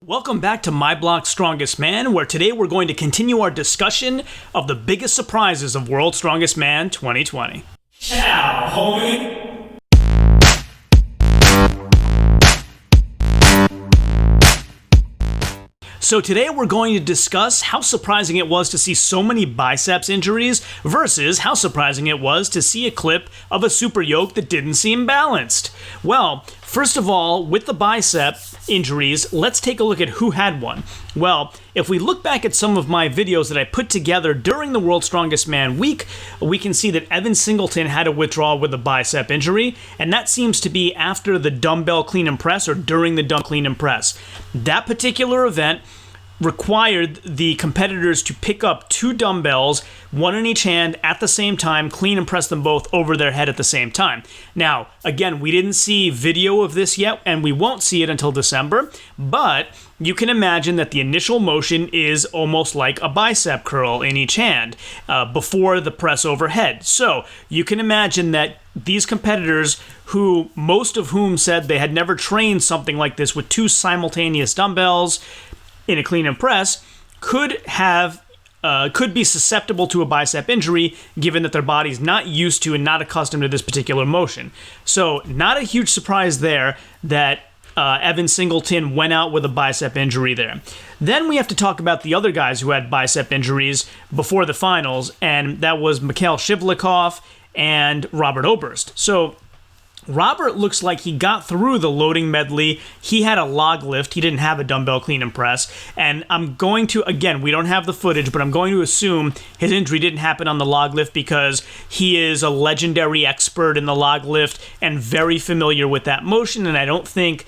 Welcome back to My Block's Strongest Man, where today we're going to continue our discussion of the biggest surprises of World's Strongest Man 2020. Ciao, homie! So today we're going to discuss how surprising it was to see so many biceps injuries versus how surprising it was to see a clip of a super yoke that didn't seem balanced. Well, first of all, with the bicep injuries, let's take a look at who had one. Well, if we look back at some of my videos that I put together during the World's Strongest Man week, we can see that Evan Singleton had a withdrawal with a bicep injury, and that seems to be after the dumbbell clean and press or during the dumbbell clean and press. That particular event required the competitors to pick up two dumbbells, one in each hand at the same time, clean and press them both over their head at the same time. Now, again, we didn't see video of this yet, and we won't see it until December, but you can imagine that the initial motion is almost like a bicep curl in each hand before the press overhead. So you can imagine that these competitors, who most of whom said they had never trained something like this with two simultaneous dumbbells in a clean and press, could be susceptible to a bicep injury, given that their body's not used to and not accustomed to this particular motion. So not a huge surprise there that Evan Singleton went out with a bicep injury there. Then we have to talk about the other guys who had bicep injuries before the finals, and that was Mikhail Shivlyakov and Robert Oberst. So Robert looks like he got through the loading medley. He had a log lift. He didn't have a dumbbell clean and press. And I'm going to, again, we don't have the footage, but I'm going to assume his injury didn't happen on the log lift because he is a legendary expert in the log lift and very familiar with that motion. And I don't think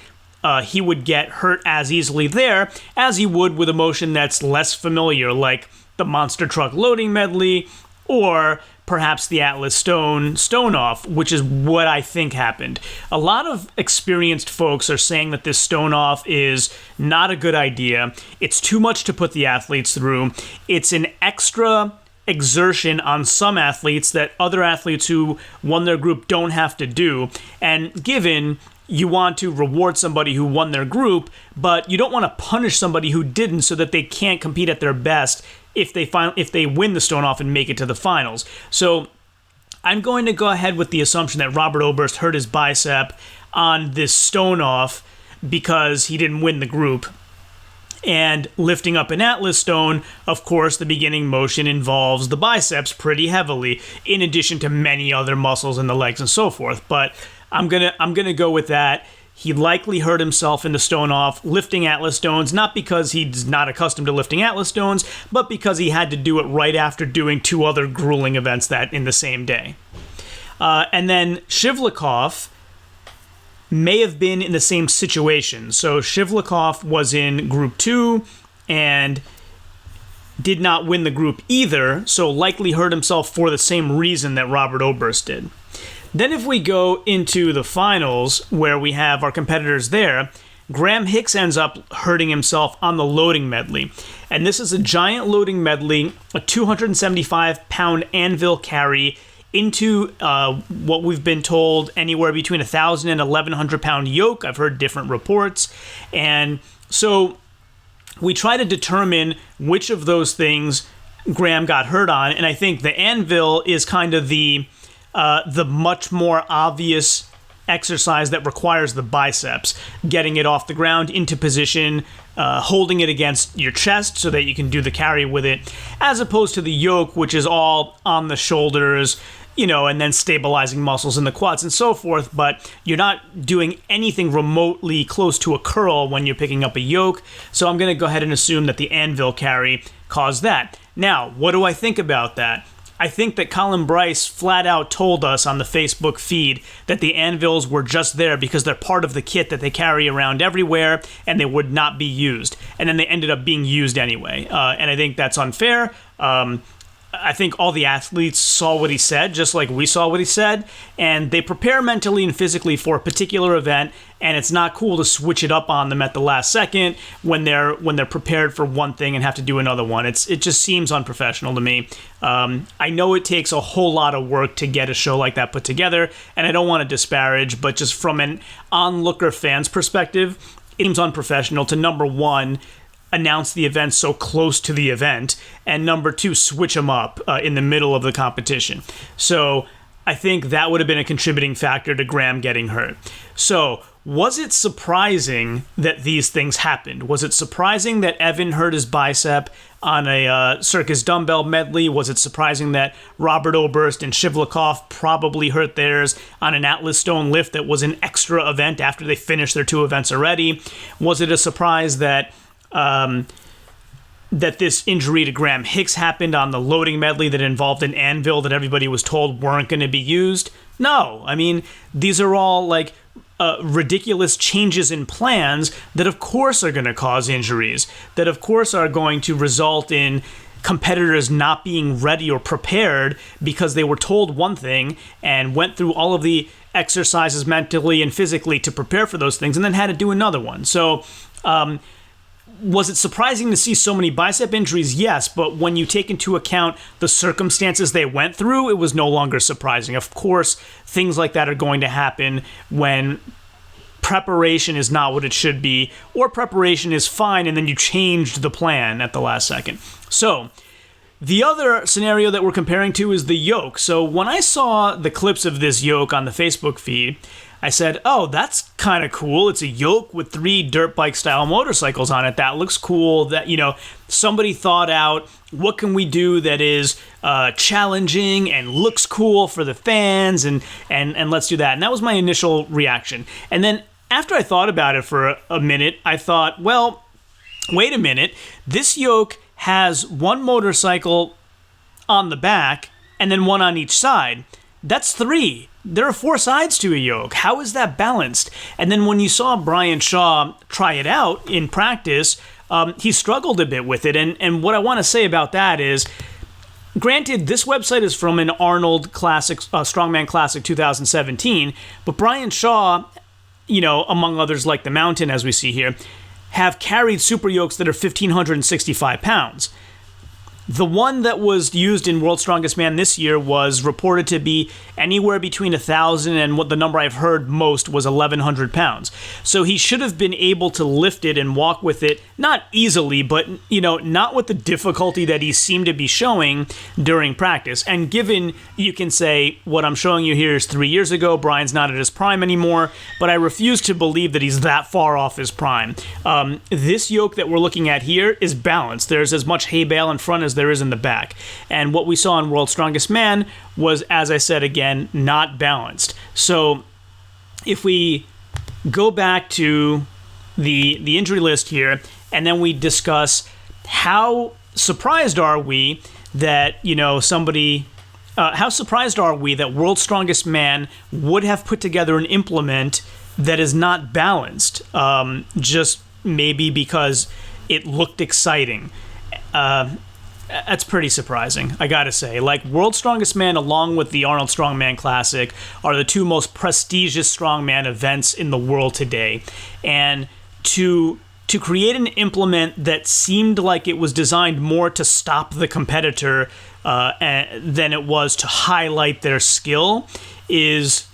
he would get hurt as easily there as he would with a motion that's less familiar, like the monster truck loading medley or perhaps the Atlas stone off, which is what I think happened. A lot of experienced folks are saying that this stone off is not a good idea. It's too much to put the athletes through. It's an extra exertion on some athletes that other athletes who won their group don't have to do. And given you want to reward somebody who won their group, but you don't want to punish somebody who didn't so that they can't compete at their best if they win the stone off and make it to the finals. So I'm going to go ahead with the assumption that Robert Oberst hurt his bicep on this stone off because he didn't win the group. And lifting up an Atlas stone, of course, the beginning motion involves the biceps pretty heavily, in addition to many other muscles in the legs and so forth. But I'm gonna go with that. He likely hurt himself in the stone off lifting Atlas stones, not because he's not accustomed to lifting Atlas stones, but because he had to do it right after doing two other grueling events that in the same day. And then Shivlyakov may have been in the same situation. So Shivlyakov was in Group 2 and did not win the group either, so likely hurt himself for the same reason that Robert Oberst did. Then if we go into the finals, where we have our competitors there, Graham Hicks ends up hurting himself on the loading medley. And this is a giant loading medley, a 275-pound Anvil carry into what we've been told anywhere between 1,000 and 1,100-pound yoke. I've heard different reports. And so we try to determine which of those things Graham got hurt on. And I think the Anvil is kind of the much more obvious exercise that requires the biceps, getting it off the ground into position, holding it against your chest so that you can do the carry with it, as opposed to the yoke, which is all on the shoulders, and then stabilizing muscles in the quads and so forth, but you're not doing anything remotely close to a curl when you're picking up a yoke. So I'm going to go ahead and assume that the Anvil carry caused that. Now, what do I think about that? I think that Colin Bryce flat out told us on the Facebook feed that the Anvils were just there because they're part of the kit that they carry around everywhere and they would not be used. And then they ended up being used anyway. And I think that's unfair. I think all the athletes saw what he said, just like we saw what he said, and they prepare mentally and physically for a particular event, and it's not cool to switch it up on them at the last second when they're prepared for one thing and have to do another one. It just seems unprofessional to me. I know it takes a whole lot of work to get a show like that put together, and I don't want to disparage, but just from an onlooker fan's perspective, it seems unprofessional to, number one, announce the event so close to the event, and number two, switch them up in the middle of the competition. So I think that would have been a contributing factor to Graham getting hurt. So was it surprising that these things happened? Was it surprising that Evan hurt his bicep on a circus dumbbell medley? Was it surprising that Robert Oberst and Shivlyakov probably hurt theirs on an Atlas stone lift that was an extra event after they finished their two events already? Was it a surprise that that this injury to Graham Hicks happened on the loading medley that involved an anvil that everybody was told weren't going to be used? No. I mean, these are all like ridiculous changes in plans that of course are going to cause injuries, that of course are going to result in competitors not being ready or prepared because they were told one thing and went through all of the exercises mentally and physically to prepare for those things and then had to do another one. So, was it surprising to see so many bicep injuries? Yes, but when you take into account the circumstances they went through, it was no longer surprising. Of course, things like that are going to happen when preparation is not what it should be, or preparation is fine and then you changed the plan at the last second. So, the other scenario that we're comparing to is the yoke. So when I saw the clips of this yoke on the Facebook feed, I said, oh, that's kind of cool. It's a yoke with 3 dirt bike style motorcycles on it. That looks cool. That, you know, somebody thought out, what can we do that is challenging and looks cool for the fans, and let's do that. And that was my initial reaction. And then after I thought about it for a minute, I thought, well, wait a minute. This yoke has one motorcycle on the back and then one on each side. That's 3. There are 4 sides to a yoke. How is that balanced? And then when you saw Brian Shaw try it out in practice, he struggled a bit with it. And what I want to say about that is, granted, this website is from an Arnold Classic, Strongman Classic 2017, but Brian Shaw, you know, among others like the Mountain, as we see here, have carried super yokes that are 1,565 pounds. The one that was used in World's Strongest Man this year was reported to be anywhere between 1,000 and what the number I've heard most was 1,100 pounds. So he should have been able to lift it and walk with it, not easily, but, you know, not with the difficulty that he seemed to be showing during practice. And given, you can say, what I'm showing you here is 3 years ago, Brian's not at his prime anymore, but I refuse to believe that he's that far off his prime. This yoke that we're looking at here is balanced. There's as much hay bale in front as there is in the back. And what we saw in World's Strongest Man was, as I said again, not balanced. So if we go back to the injury list here, and then we discuss how surprised are we that, you know, how surprised are we that World's Strongest Man would have put together an implement that is not balanced, just maybe because it looked exciting. That's pretty surprising, I gotta say. Like, World's Strongest Man along with the Arnold Strongman Classic are the 2 most prestigious strongman events in the world today. And to create an implement that seemed like it was designed more to stop the competitor than it was to highlight their skill is,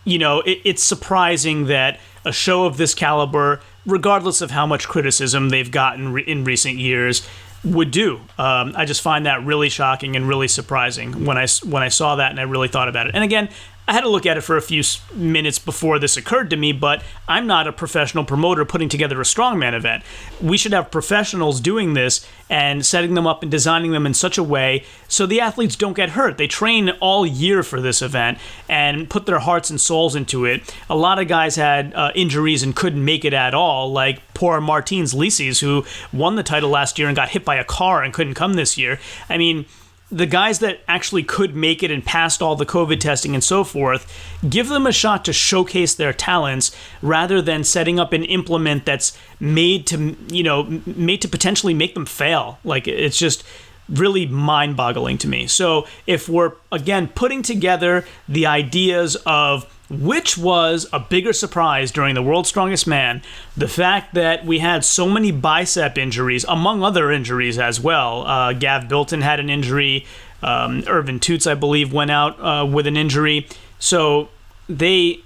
you know, it's surprising that a show of this caliber, regardless of how much criticism they've gotten in recent years, would do. I just find that really shocking and really surprising when I saw that and I really thought about it. And again, I had to look at it for a few minutes before this occurred to me, but I'm not a professional promoter putting together a strongman event. We should have professionals doing this and setting them up and designing them in such a way so the athletes don't get hurt. They train all year for this event and put their hearts and souls into it. A lot of guys had injuries and couldn't make it at all, like poor Martins Lises, who won the title last year and got hit by a car and couldn't come this year. I mean, the guys that actually could make it and passed all the COVID testing and so forth, give them a shot to showcase their talents rather than setting up an implement that's made to potentially make them fail. Like, it's just really mind-boggling to me. So if we're, again, putting together the ideas of which was a bigger surprise during the World's Strongest Man, the fact that we had so many bicep injuries, among other injuries as well. Gav Bilton had an injury. Irvin Toots, I believe, went out with an injury. So what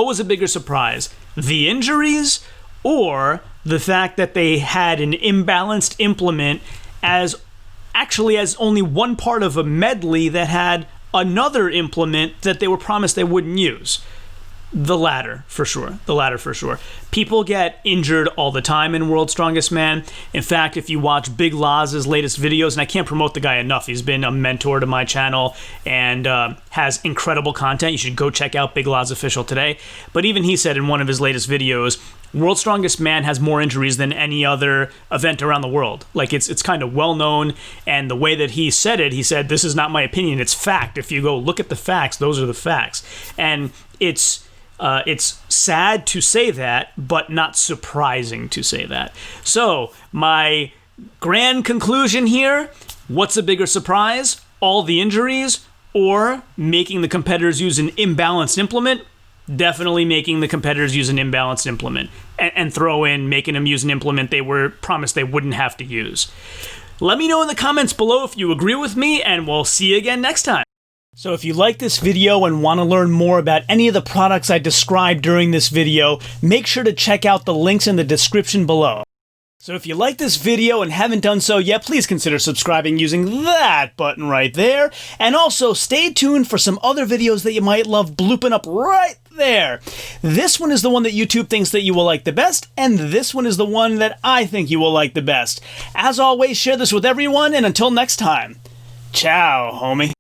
was a bigger surprise? the injuries or the fact that they had an imbalanced implement as only one part of a medley that had another implement that they were promised they wouldn't use? The latter, for sure. People get injured all the time in World's Strongest Man. In fact, if you watch Big Laz's latest videos, and I can't promote the guy enough, he's been a mentor to my channel and has incredible content. You should go check out Big Laz Official today. But even he said in one of his latest videos, World's Strongest Man has more injuries than any other event around the world. Like, it's kind of well known, and the way that he said it, he said, this is not my opinion, it's fact. If you go look at the facts, those are the facts. And it's sad to say that, but not surprising to say that. So, my grand conclusion here, what's a bigger surprise? All the injuries or making the competitors use an imbalanced implement? Definitely making the competitors use an imbalanced implement and throw in making them use an implement they were promised they wouldn't have to use. Let me know in the comments below if you agree with me, and we'll see you again next time. So if you like this video and want to learn more about any of the products I described during this video, make sure to check out the links in the description below. So if you like this video and haven't done so yet, please consider subscribing using that button right there. And also stay tuned for some other videos that you might love blooping up right there. This one is the one that YouTube thinks that you will like the best, and this one is the one that I think you will like the best. As always, share this with everyone, and until next time, ciao, homie.